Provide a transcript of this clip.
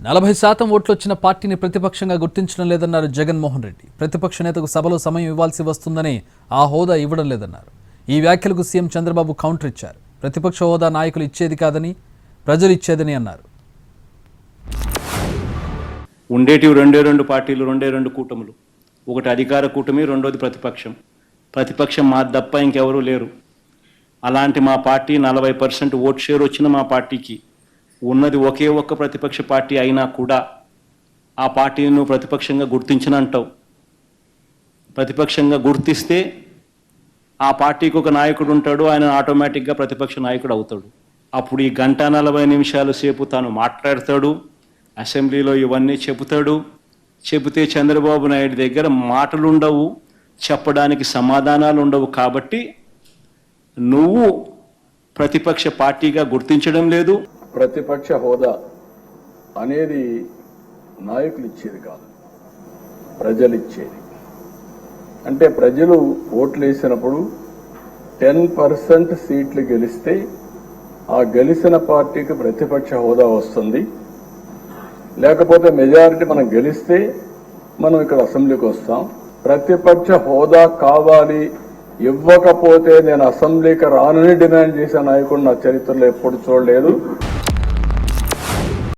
40% ఓట్లు వచ్చిన పార్టీని ప్రతిపక్షంగా గుర్తించడం లేదన్నారు జగన్మోహన్ రెడ్డి. ప్రతిపక్ష నేతకు సభలో సమయం ఇవ్వాల్సి వస్తుందని ఆ హోదా ఇవ్వడం లేదన్నారు. ఈ వ్యాఖ్యలకు సీఎం చంద్రబాబు కౌంటర్ ఇచ్చారు. ప్రతిపక్ష హోదా నాయకులు ఇచ్చేది కాదని, ప్రజలు ఇచ్చేదని అన్నారు. ఉండేటివి రెండు పార్టీలు, రెండు కూటములు. ఒకటి అధికార కూటమి, రెండోది ప్రతిపక్షం. ప్రతిపక్షం మా తప్ప ఇంకెవరూ లేరు. అలాంటి మా పార్టీ 40% ఓట్ షేర్ వచ్చిన మా పార్టీకి ఉన్నది ఒకే ఒక్క ప్రతిపక్ష పార్టీ అయినా కూడా ఆ పార్టీని నువ్వు ప్రతిపక్షంగా గుర్తించనంటావు. ప్రతిపక్షంగా గుర్తిస్తే ఆ పార్టీకి ఒక నాయకుడు ఉంటాడు, ఆయన ఆటోమేటిక్గా ప్రతిపక్ష నాయకుడు అవుతాడు. అప్పుడు ఈ 1:40 సేపు తాను మాట్లాడతాడు, అసెంబ్లీలో ఇవన్నీ చెబుతాడు. చెబితే చంద్రబాబు నాయుడు దగ్గర మాటలు ఉండవు, చెప్పడానికి సమాధానాలు ఉండవు. కాబట్టి నువ్వు ప్రతిపక్ష పార్టీగా గుర్తించడం లేదు. ప్రతిపక్ష హోదా అనేది నాయకులు ఇచ్చేది కాదు, ప్రజలు ఇచ్చేది. అంటే ప్రజలు ఓట్లు వేసినప్పుడు 10% సీట్లు గెలిస్తే ఆ గెలిచిన పార్టీకి ప్రతిపక్ష హోదా వస్తుంది. లేకపోతే మెజారిటీ మనం గెలిస్తే మనం ఇక్కడ అసెంబ్లీకి వస్తాం. ప్రతిపక్ష హోదా కావాలి, ఇవ్వకపోతే నేను అసెంబ్లీకి రానని డిమాండ్ చేసే నాయకుడు నా చరిత్రలో ఎప్పుడు చూడలేదు.